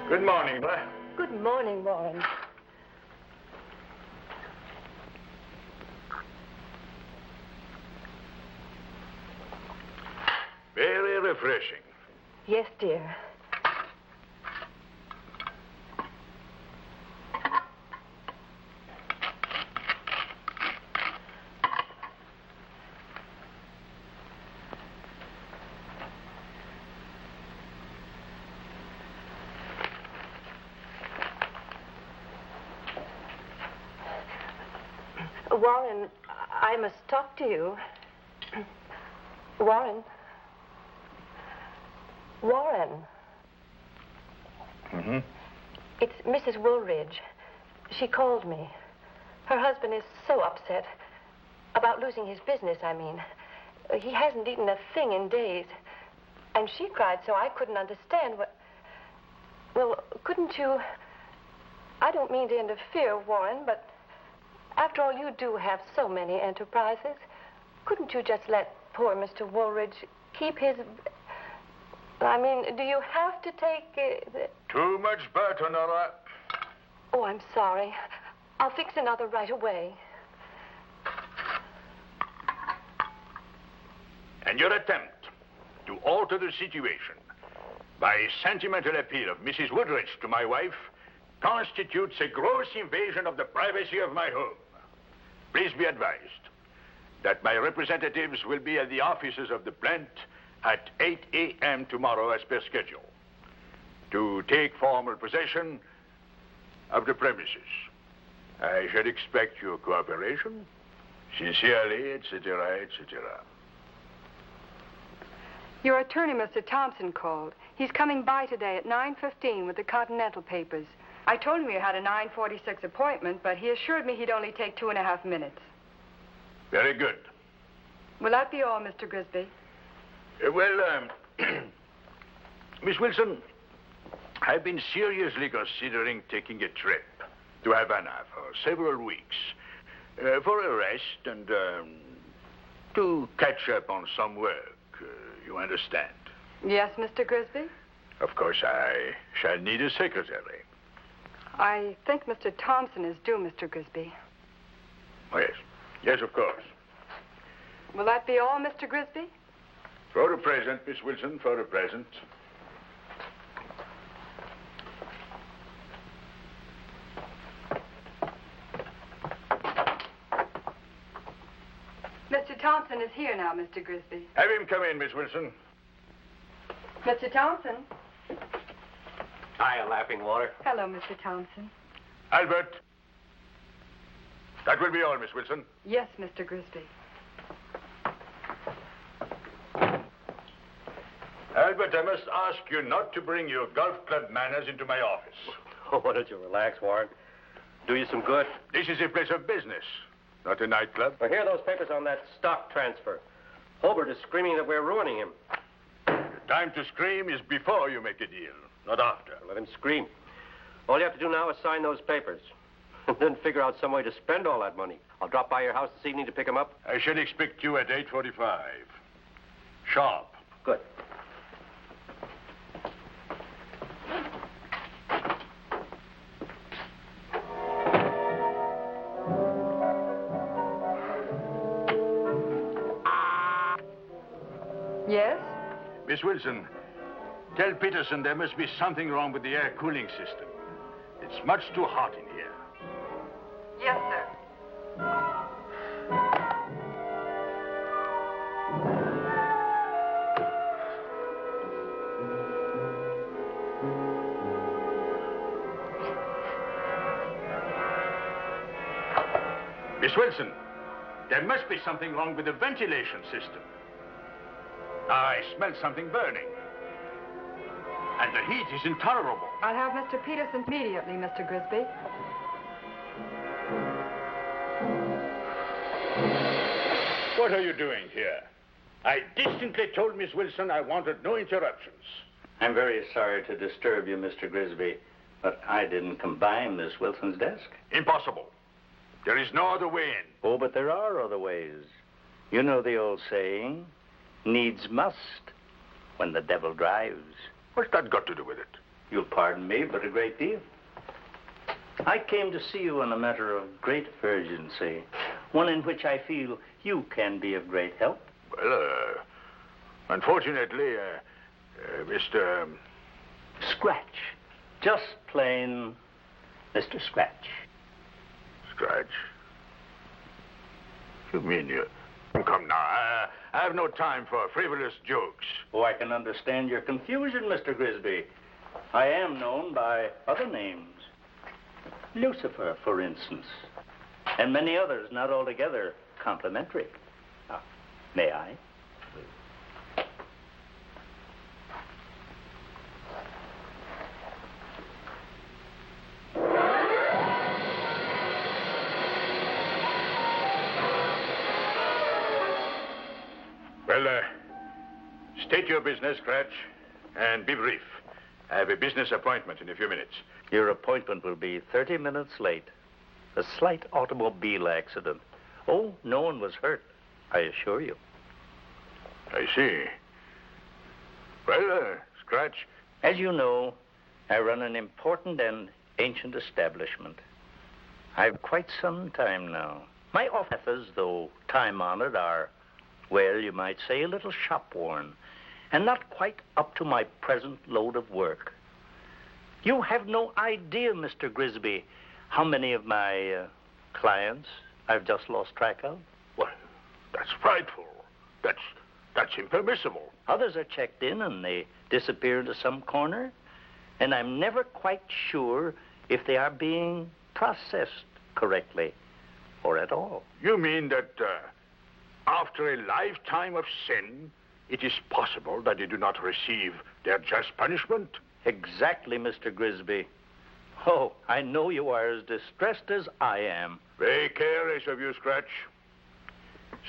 Good morning, boy. Good morning, Warren. Very refreshing. Yes, dear. Warren, I must talk to you. Warren. Warren. Mm-hmm. It's Mrs. Woolridge. She called me. Her husband is so upset. About losing his business, I mean. He hasn't eaten a thing in days. And she cried so I couldn't understand what... Well, couldn't you... I don't mean to interfere, Warren, but... After all, you do have so many enterprises. Couldn't you just let poor Mr. Woolridge keep his... I mean, do you have to take... Too much butter, Nora. Oh, I'm sorry. I'll fix another right away. And your attempt to alter the situation by a sentimental appeal of Mrs. Woodridge to my wife constitutes a gross invasion of the privacy of my home. Please be advised that my representatives will be at the offices of the plant at 8 a.m. tomorrow as per schedule to take formal possession of the premises. I shall expect your cooperation. Sincerely, etc., etc. Your attorney, Mr. Thompson, called. He's coming by today at 9:15 with the Continental papers. I told him you had a 9:46 appointment, but he assured me he'd only take 2.5 minutes. Very good. Will that be all, Mr. Grisby? Miss Wilson, I've been seriously considering taking a trip to Havana for several weeks for a rest and to catch up on some work. You understand? Yes, Mr. Grisby? Of course, I shall need a secretary. I think Mr. Thompson is due, Mr. Grisby. Oh, yes. Yes, of course. Will that be all, Mr. Grisby? For the present, Miss Wilson, for the present. Mr. Thompson is here now, Mr. Grisby. Have him come in, Miss Wilson. Mr. Thompson. Hiya, Laughing Water. Hello, Mr. Thompson. Albert. That will be all, Miss Wilson. Yes, Mr. Grisby. Albert, I must ask you not to bring your golf club manners into my office. Oh, why don't you relax, Warren? Do you some good? This is a place of business, not a nightclub. Well, here are those papers on that stock transfer. Hobart is screaming that we're ruining him. The time to scream is before you make a deal, not after. Let him scream. All you have to do now is sign those papers. And then figure out some way to spend all that money. I'll drop by your house this evening to pick him up. I shall expect you at 8:45. Sharp. Good. Yes? Miss Wilson, tell Peterson there must be something wrong with the air cooling system. It's much too hot in here. Yes, sir. Miss Wilson, there must be something wrong with the ventilation system. I smell something burning. And the heat is intolerable. I'll have Mr. Peterson immediately, Mr. Grisby. What are you doing here? I distinctly told Miss Wilson I wanted no interruptions. I'm very sorry to disturb you, Mr. Grisby, but I didn't come by Miss Wilson's desk. Impossible. There is no other way in. Oh, but there are other ways. You know the old saying, needs must when the devil drives. What's that got to do with it? You'll pardon me, but a great deal. I came to see you on a matter of great urgency, one in which I feel you can be of great help. Well, unfortunately, Mr. Scratch. Just plain Mr. Scratch. Scratch? You mean you... Come now, I have no time for frivolous jokes. Oh, I can understand your confusion, Mr. Grisby. I am known by other names. Lucifer, for instance. And many others not altogether complimentary. Now, may I? Well, state your business, Scratch, and be brief. I have a business appointment in a few minutes. Your appointment will be 30 minutes late. A slight automobile accident. Oh, no one was hurt, I assure you. I see. Well, Scratch. As you know, I run an important and ancient establishment. I've quite some time now. My offices, though time-honored, are, well, you might say, a little shop-worn, and not quite up to my present load of work. You have no idea, Mr. Grisby, how many of my clients I've just lost track of. Well, that's frightful. That's impermissible. Others are checked in and they disappear into some corner, and I'm never quite sure if they are being processed correctly or at all. You mean that after a lifetime of sin, it is possible that they do not receive their just punishment? Exactly, Mr. Grisby. Oh, I know you are as distressed as I am. Very careless of you, Scratch.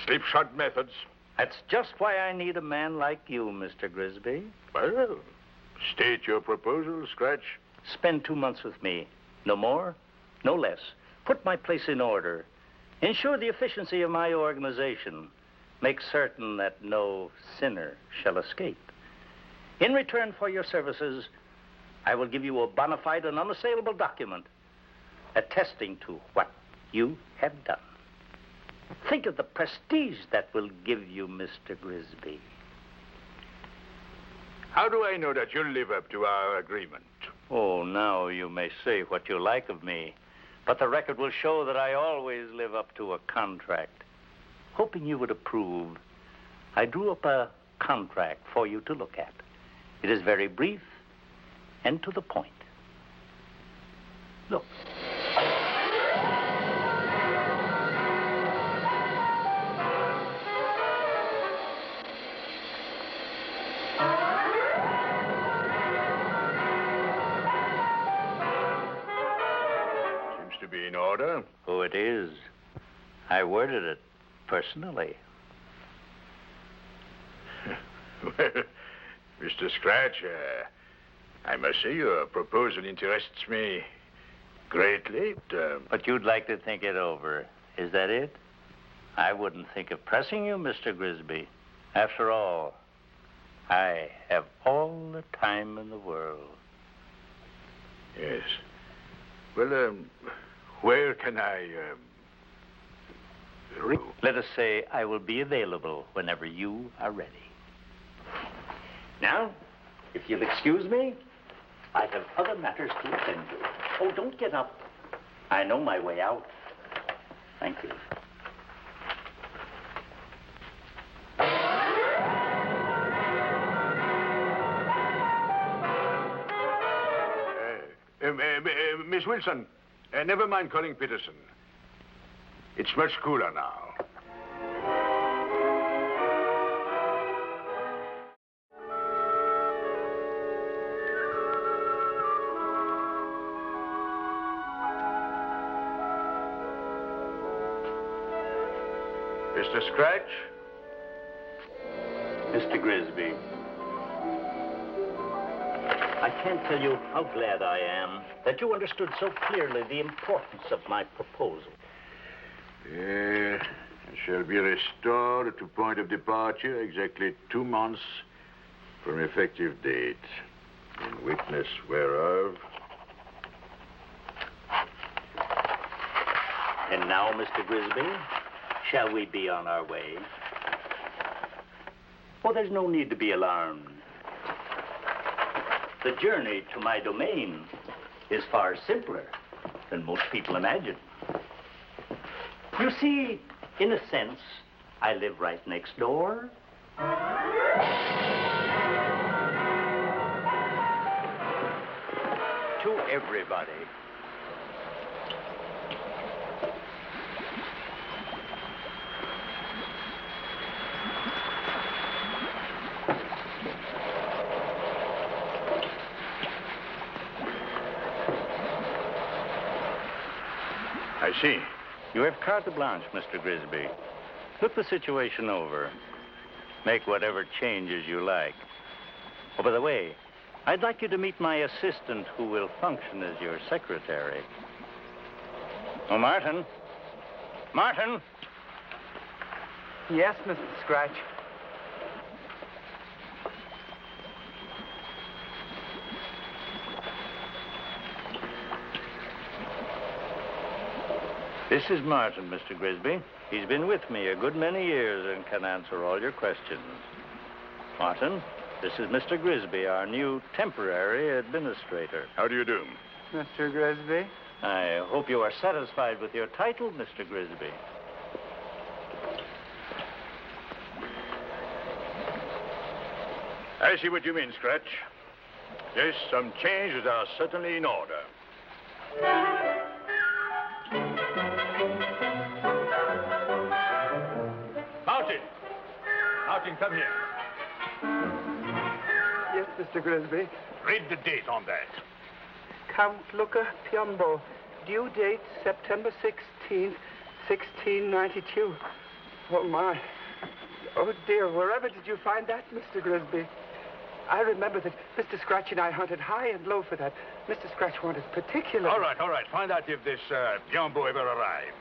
Slipshod methods. That's just why I need a man like you, Mr. Grisby. Well, state your proposal, Scratch. Spend 2 months with me. No more, no less. Put my place in order. Ensure the efficiency of my organization. Make certain that no sinner shall escape. In return for your services, I will give you a bona fide and unassailable document attesting to what you have done. Think of the prestige that will give you, Mr. Grisby. How do I know that you'll live up to our agreement? Oh, now you may say what you like of me, but the record will show that I always live up to a contract. Hoping you would approve, I drew up a contract for you to look at. It is very brief and to the point. Look. Seems to be in order. Oh, it is. I worded it personally. Well, Mr. Scratch, I must say your proposal interests me greatly. But you'd like to think it over. Is that it? I wouldn't think of pressing you, Mr. Grisby. After all, I have all the time in the world. Yes. Well, where can I... Let us say I will be available whenever you are ready. Now, if you'll excuse me, I have other matters to attend to. Oh, don't get up. I know my way out. Thank you. Miss Wilson, never mind calling Peterson. It's much cooler now. Mr. Scratch? Mr. Grisby, I can't tell you how glad I am that you understood so clearly the importance of my proposal. I shall be restored to point of departure exactly 2 months from effective date. In witness whereof. And now, Mr. Grisby, shall we be on our way? Oh, there's no need to be alarmed. The journey to my domain is far simpler than most people imagine. You see, in a sense, I live right next door. To everybody. I see. You have carte blanche, Mr. Grisby. Look the situation over. Make whatever changes you like. Oh, by the way, I'd like you to meet my assistant who will function as your secretary. Oh, Martin. Martin! Yes, Mr. Scratch. This is Martin, Mr. Grisby. He's been with me a good many years and can answer all your questions. Martin, this is Mr. Grisby, our new temporary administrator. How do you do? Mr. Grisby? I hope you are satisfied with your title, Mr. Grisby. I see what you mean, Scratch. Yes, some changes are certainly in order. Martin! Martin, come here. Yes, Mr. Grisby. Read the date on that. Count Luca Piombo. Due date September 16th, 1692. Oh, my. Oh, dear. Wherever did you find that, Mr. Grisby? I remember that Mr. Scratch and I hunted high and low for that. Mr. Scratch wanted particular. All right. Find out if this Piombo ever arrived.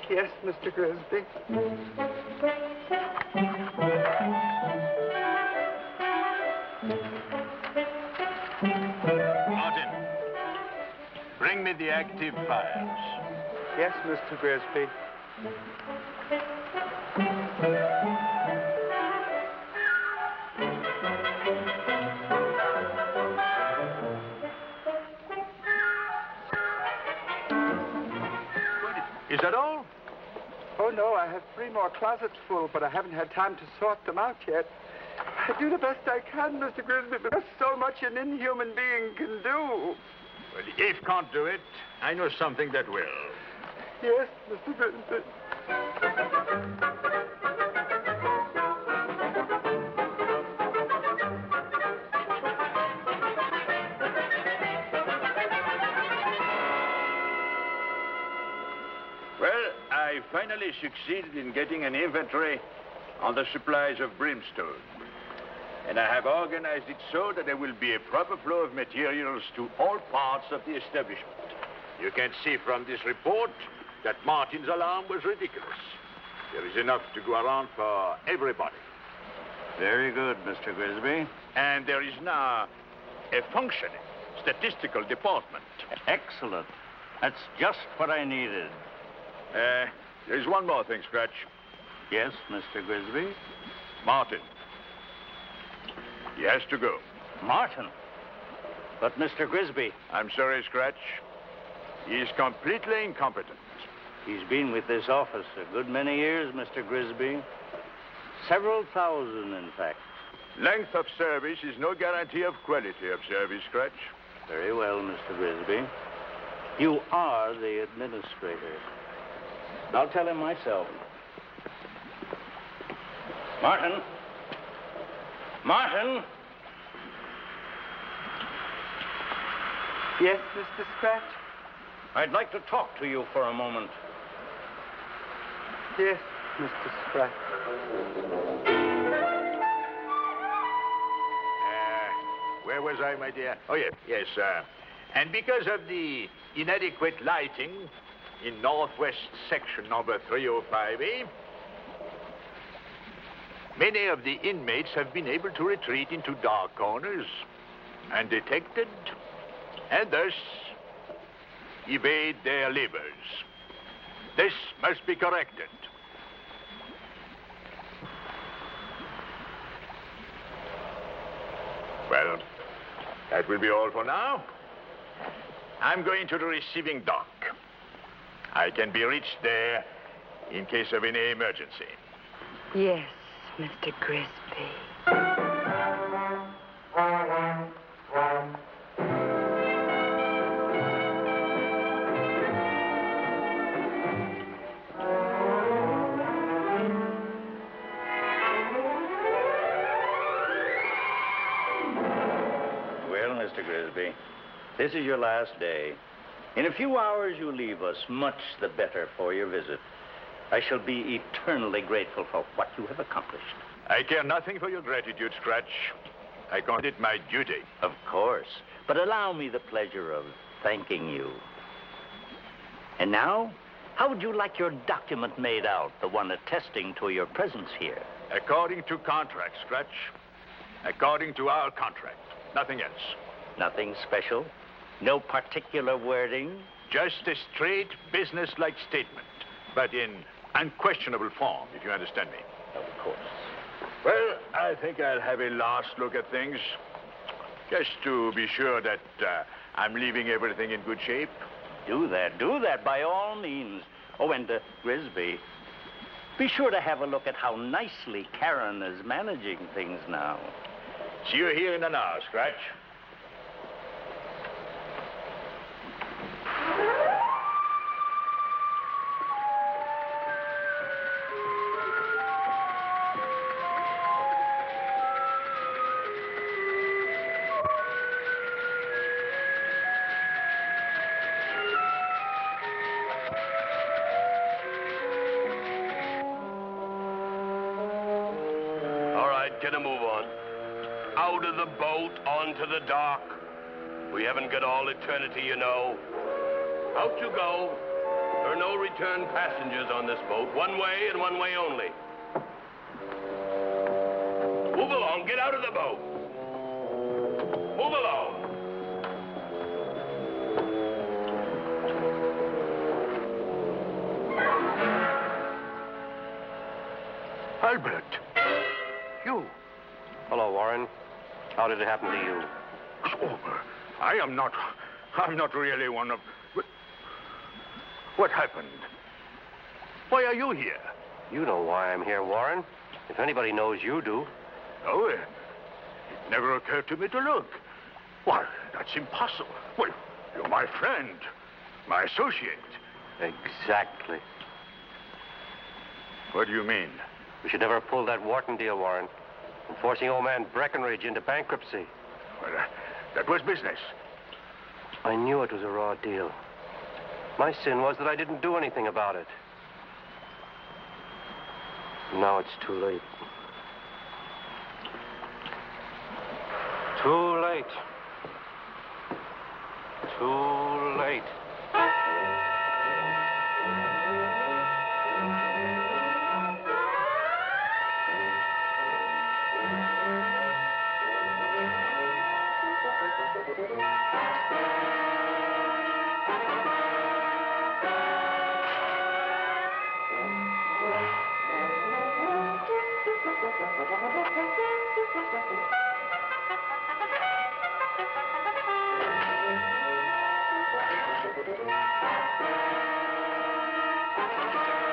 Yes, Mr. Grisby. Martin, bring me the active files. Yes, Mr. Grisby. Is that all? Oh, no, I have 3 more closets full, but I haven't had time to sort them out yet. I do the best I can, Mr. Grisby, but there's so much an inhuman being can do. Well, if can't do it, I know something that will. Yes, Mr. Grisby. Well, I finally succeeded in getting an inventory on the supplies of brimstone. And I have organized it so that there will be a proper flow of materials to all parts of the establishment. You can see from this report that Martin's alarm was ridiculous. There is enough to go around for everybody. Very good, Mr. Grisby. And there is now a functioning statistical department. Excellent. That's just what I needed. There's one more thing, Scratch. Yes, Mr. Grisby? Martin. He has to go. Martin? But, Mr. Grisby... I'm sorry, Scratch. He is completely incompetent. He's been with this office a good many years, Mr. Grisby. Several thousand, in fact. Length of service is no guarantee of quality of service, Scratch. Very well, Mr. Grisby. You are the administrator. I'll tell him myself. Martin? Martin? Yes, Mr. Scratch? I'd like to talk to you for a moment. Yes, Mr. Scratch. Where was I, my dear? Oh, yes, and because of the inadequate lighting in Northwest Section number 305A, many of the inmates have been able to retreat into dark corners and detected, and thus evade their labors. This must be corrected. Well, that will be all for now. I'm going to the receiving dock. I can be reached there in case of any emergency. Yes, Mr. Grisby. Well, Mr. Grisby, this is your last day. In a few hours, you leave us, much the better for your visit. I shall be eternally grateful for what you have accomplished. I care nothing for your gratitude, Scratch. I count it my duty. Of course. But allow me the pleasure of thanking you. And now, how would you like your document made out, the one attesting to your presence here? According to contract, Scratch. According to our contract. Nothing else. Nothing special? No particular wording? Just a straight, business-like statement, but in unquestionable form, if you understand me. Of course. Well, I think I'll have a last look at things, just to be sure that I'm leaving everything in good shape. Do that, by all means. Oh, and Grisby, be sure to have a look at how nicely Karen is managing things now. See you here in an hour, Scratch. All right, get a move on. Out of the boat, onto the dock. We haven't got all eternity, you know. Out you go. There are no return passengers on this boat. One way and one way only. Move along. Get out of the boat. Move along. Albert, you. Hello, Warren. How did it happen to you? Oh, I'm not really one of... What happened? Why are you here? You know why I'm here, Warren. If anybody knows, you do. Oh, it never occurred to me to look. Why, that's impossible. Well, you're my friend, my associate. Exactly. What do you mean? We should never have pulled that Wharton deal, Warren. And forcing old man Breckenridge into bankruptcy. Well, that was business. I knew it was a raw deal. My sin was that I didn't do anything about it. Now it's too late. Too late. Too late.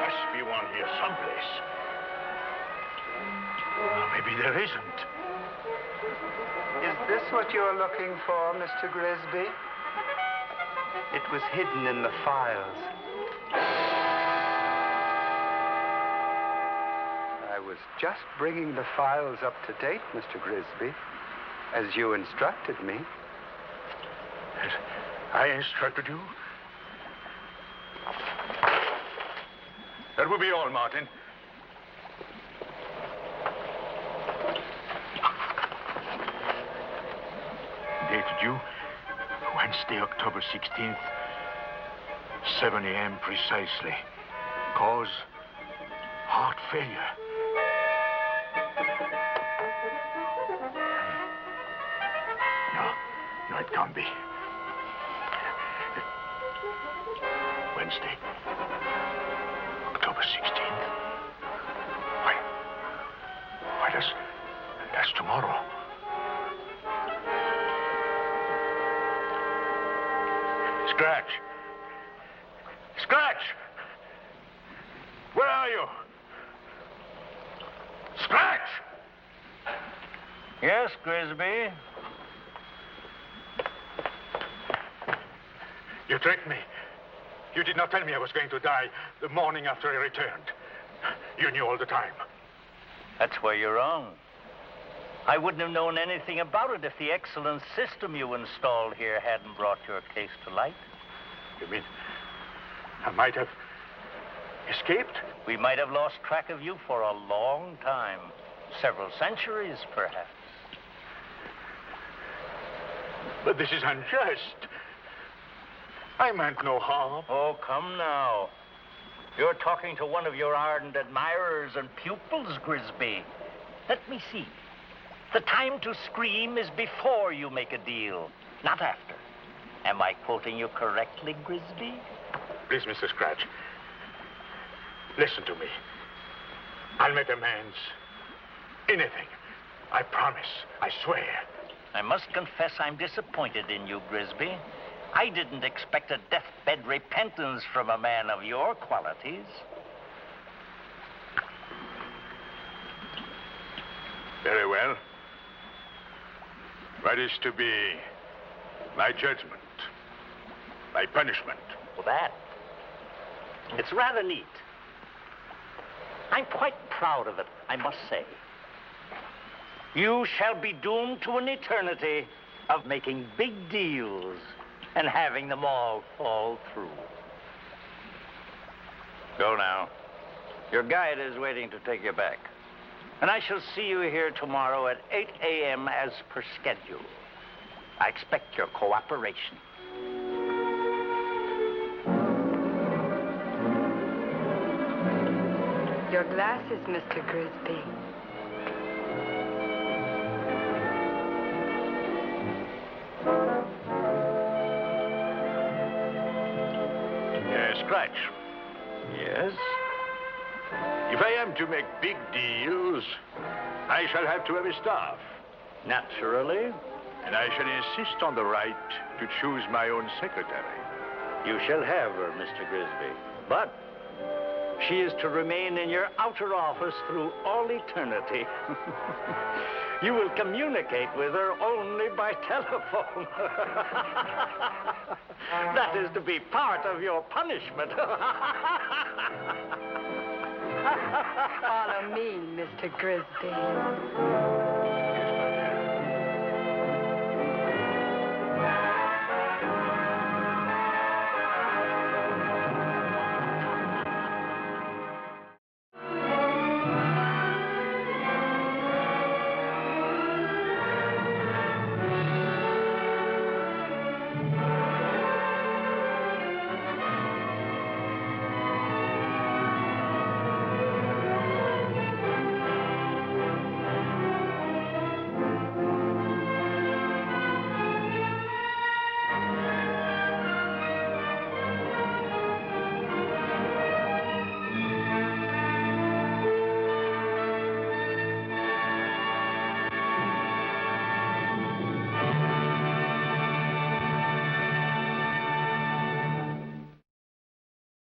Must be one here someplace. Or maybe there isn't. Is this what you're looking for, Mr. Grisby? It was hidden in the files. I was just bringing the files up to date, Mr. Grisby, as you instructed me. I instructed you? That will be all, Martin. Dated you Wednesday, October 16th, 7 a.m. precisely. Cause, heart failure. No. No, it can't be. Wednesday, October 16th. Why, that's tomorrow. Scratch! Scratch! Where are you? Scratch! Yes, Grisby? You tricked me. You did not tell me I was going to die the morning after I returned. You knew all the time. That's where you're wrong. I wouldn't have known anything about it if the excellent system you installed here hadn't brought your case to light. You mean I might have escaped? We might have lost track of you for a long time. Several centuries, perhaps. But this is unjust. I meant no harm. Oh, come now. You're talking to one of your ardent admirers and pupils, Grisby. Let me see. The time to scream is before you make a deal, not after. Am I quoting you correctly, Grisby? Please, Mr. Scratch, listen to me. I'll make amends. Anything. I promise. I swear. I must confess I'm disappointed in you, Grisby. I didn't expect a deathbed repentance from a man of your qualities. Very well. What is to be my judgment, my punishment? Well, that. It's rather neat. I'm quite proud of it, I must say. You shall be doomed to an eternity of making big deals and having them all fall through. Go now. Your guide is waiting to take you back. And I shall see you here tomorrow at 8 a.m. as per schedule. I expect your cooperation. Your glasses, Mr. Grisby. Scratch. Yes? If I am to make big deals, I shall have to have a staff. Naturally. And I shall insist on the right to choose my own secretary. You shall have her, Mr. Grisby. But she is to remain in your outer office through all eternity. You will communicate with her only by telephone. That is to be part of your punishment. Follow me, Mr. Grisby.